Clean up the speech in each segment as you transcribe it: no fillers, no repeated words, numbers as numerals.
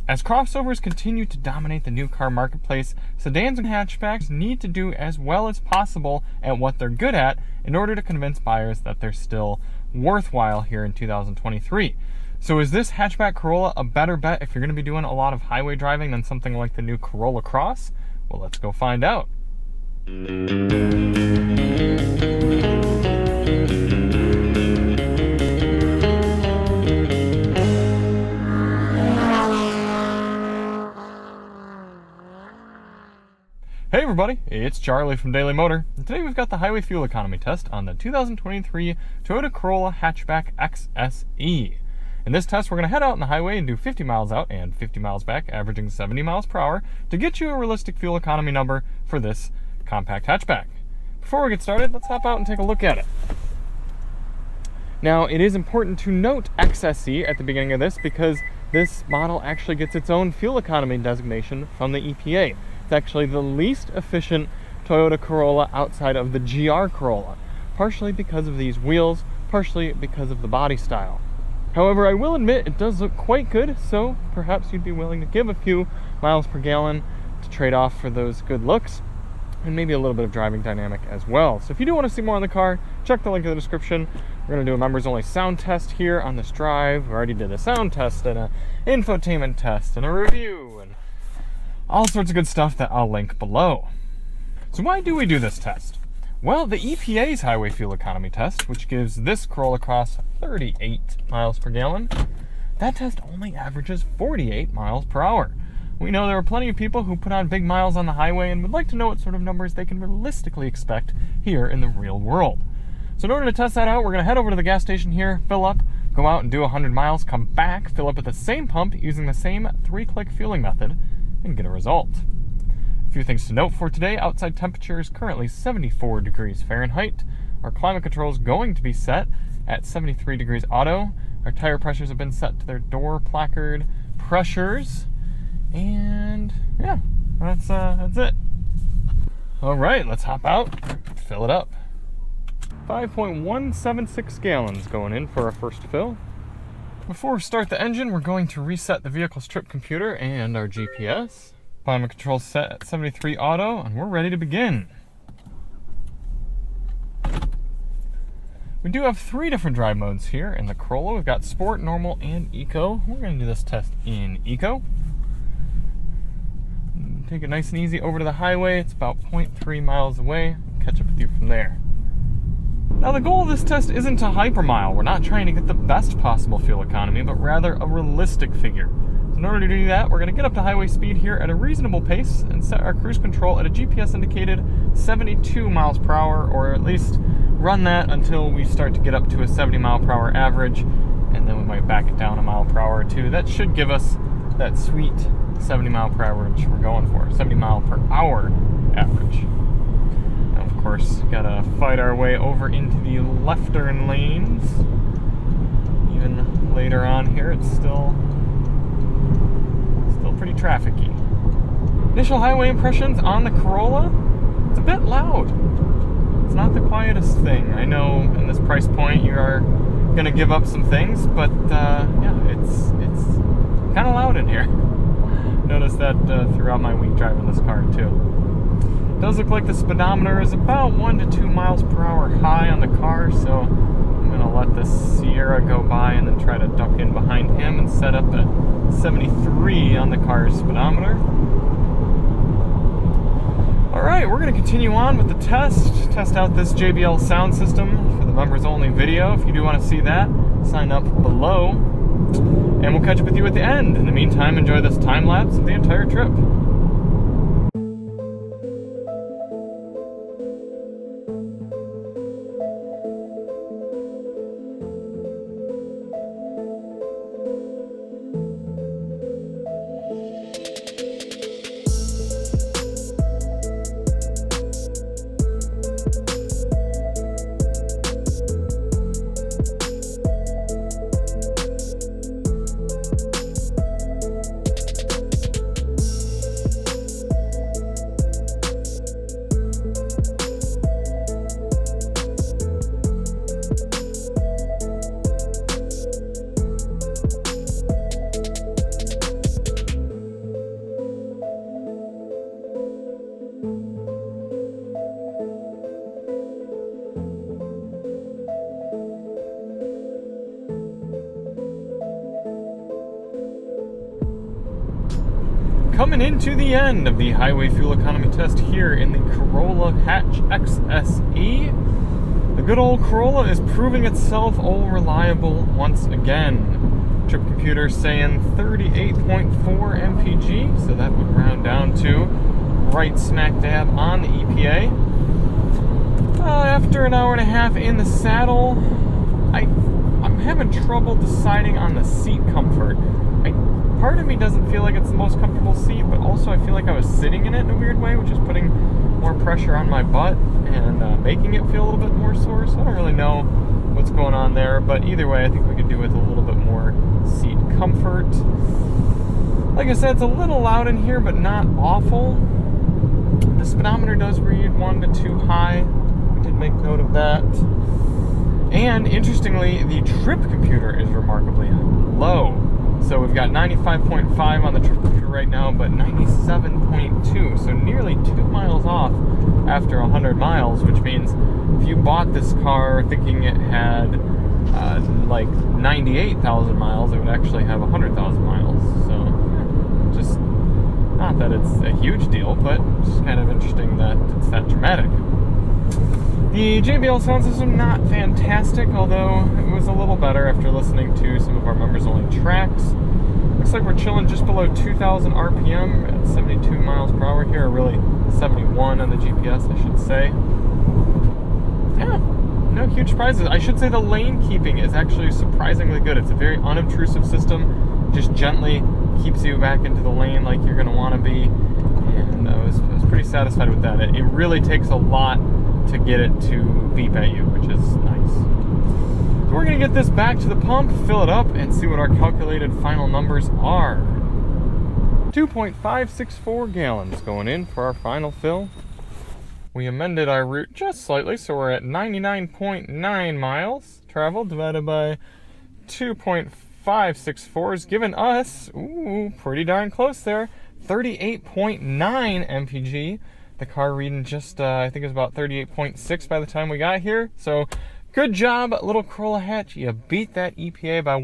As crossovers continue to dominate the new car marketplace, sedans and hatchbacks need to do as well as possible at what they're good at in order to convince buyers that they're still worthwhile here in 2023. So is this hatchback Corolla a better bet if you're going to be doing a lot of highway driving than something like the new Corolla Cross? Well, let's go find out. Hey everybody, it's Charlie from Daily Motor, and today we've got the highway fuel economy test on the 2023 Toyota Corolla Hatchback XSE. In this test, we're going to head out on the highway and do 50 miles out and 50 miles back, averaging 70 miles per hour, to get you a realistic fuel economy number for this compact hatchback. Before we get started, let's hop out and take a look at it. Now, it is important to note XSE at the beginning of this because this model actually gets its own fuel economy designation from the EPA. It's actually the least efficient Toyota Corolla outside of the GR Corolla, partially because of these wheels, partially because of the body style. However, I will admit it does look quite good, so perhaps you'd be willing to give a few miles per gallon to trade off for those good looks, and maybe a little bit of driving dynamic as well. So if you do want to see more on the car, check the link in the description. We're going to do a members only sound test here on this drive. We already did a sound test and an infotainment test and a review and all sorts of good stuff that I'll link below. So why do we do this test? Well, the EPA's highway fuel economy test, which gives this Corolla Cross 38 miles per gallon, that test only averages 48 miles per hour. We know there are plenty of people who put on big miles on the highway and would like to know what sort of numbers they can realistically expect here in the real world. So in order to test that out, we're going to head over to the gas station here, fill up, go out and do 100 miles, come back, fill up at the same pump using the same 3-click fueling method, and get a result. A few things to note for today. Outside temperature is currently 74 degrees Fahrenheit. Our climate control is going to be set at 73 degrees auto. Our tire pressures have been set to their door placard pressures. And yeah, that's it. All right, let's hop out, fill it up. 5.176 gallons going in for our first fill. Before we start the engine, we're going to reset the vehicle's trip computer and our GPS. Climate control set at 73 auto, and we're ready to begin. We do have 3 different drive modes here in the Corolla. We've got Sport, Normal, and Eco. We're going to do this test in Eco. Take it nice and easy over to the highway. It's about 0.3 miles away. Catch up with you from there. Now the goal of this test isn't to hypermile. We're not trying to get the best possible fuel economy, but rather a realistic figure. So in order to do that, we're going to get up to highway speed here at a reasonable pace and set our cruise control at a GPS indicated 72 miles per hour, or at least run that until we start to get up to a 70 mile per hour average, and then we might back it down a mile per hour or two. That should give us that sweet 70 mile per average we're going for, 70 mile per hour average. Of course, gotta fight our way over into the left turn lanes. Even later on here, it's still pretty trafficy. Initial highway impressions on the Corolla, it's a bit loud. It's not the quietest thing. I know in this price point you are gonna give up some things, but yeah, it's kind of loud in here. Noticed that throughout my week driving this car too. It does look like the speedometer is about 1 to 2 miles per hour high on the car, so I'm going to let this Sierra go by and then try to duck in behind him and set up at 73 on the car's speedometer. Alright, we're going to continue on with the test out this JBL sound system for the members only video. If you do want to see that, sign up below, and we'll catch up with you at the end. In the meantime, enjoy this time lapse of the entire trip. coming into the end of the highway fuel economy test here in the Corolla Hatch XSE. The good old Corolla is proving itself all reliable once again. Trip computer saying 38.4 MPG, so that would round down to right smack dab on the EPA. After an hour and a half in the saddle, I'm having trouble deciding on the seat comfort. Part of me doesn't feel like it's the most comfortable seat, but also I feel like I was sitting in it in a weird way, which is putting more pressure on my butt and making it feel a little bit more sore. So I don't really know what's going on there, but either way, I think we could do with a little bit more seat comfort. Like I said, it's a little loud in here, but not awful. The speedometer does read 1 to 2 high. We did make note of that. And interestingly, the trip computer is remarkably low. So we've got 95.5 on the trip computer right now, but 97.2. So nearly 2 miles off after 100 miles, which means if you bought this car thinking it had like 98,000 miles, it would actually have 100,000 miles. So just, not that it's a huge deal, but it's just kind of interesting that it's that dramatic. The JBL sound system, not fantastic, although it was a little better after listening to some of our members-only tracks. Looks like we're chilling just below 2,000 RPM at 72 miles per hour here, or really 71 on the GPS, I should say. Yeah, no huge surprises. I should say the lane keeping is actually surprisingly good. It's a very unobtrusive system, just gently keeps you back into the lane like you're going to want to be, and I was pretty satisfied with that. It really takes a lot to get it to beep at you, which is nice. So we're going to get this back to the pump, fill it up, and see what our calculated final numbers are. 2.564 gallons going in for our final fill. We amended our route just slightly, so we're at 99.9 miles traveled divided by 2.564 is giving us, ooh, pretty darn close there, 38.9 MPG. The car reading just, I think it was about 38.6 by the time we got here. So, good job, little Corolla Hatch. You beat that EPA by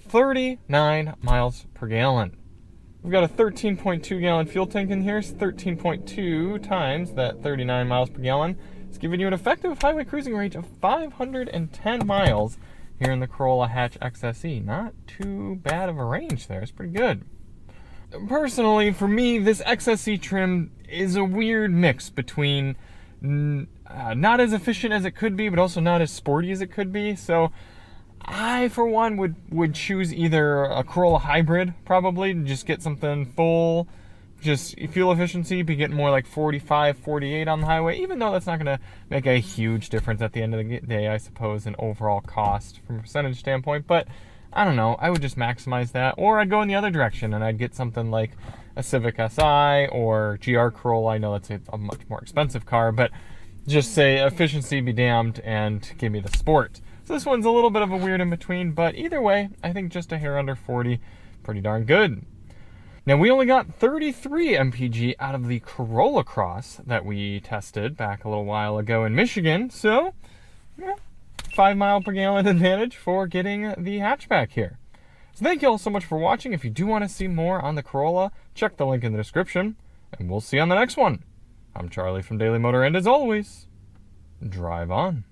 39 miles per gallon. We've got a 13.2 gallon fuel tank in here. So 13.2 times that 39 miles per gallon. It's giving you an effective highway cruising range of 510 miles here in the Corolla Hatch XSE. Not too bad of a range there. It's pretty good. Personally, for me, this XSE trim is a weird mix between not as efficient as it could be, but also not as sporty as it could be. So I, for one, would choose either a Corolla hybrid, probably, to just get something full, just fuel efficiency, be getting more like 45, 48 on the highway, even though that's not going to make a huge difference at the end of the day, I suppose, in overall cost from a percentage standpoint. But I don't know, I would just maximize that, or I'd go in the other direction and I'd get something like a Civic Si or GR Corolla. I know that's a much more expensive car, but just say efficiency be damned and give me the sport. So this one's a little bit of a weird in between, but either way, I think just a hair under 40, pretty darn good. Now we only got 33 MPG out of the Corolla Cross that we tested back a little while ago in Michigan, so yeah, 5 mile per gallon advantage for getting the hatchback here. So thank you all so much for watching. If you do want to see more on the Corolla, check the link in the description, and we'll see you on the next one. I'm Charlie from Daily Motor, and as always, drive on.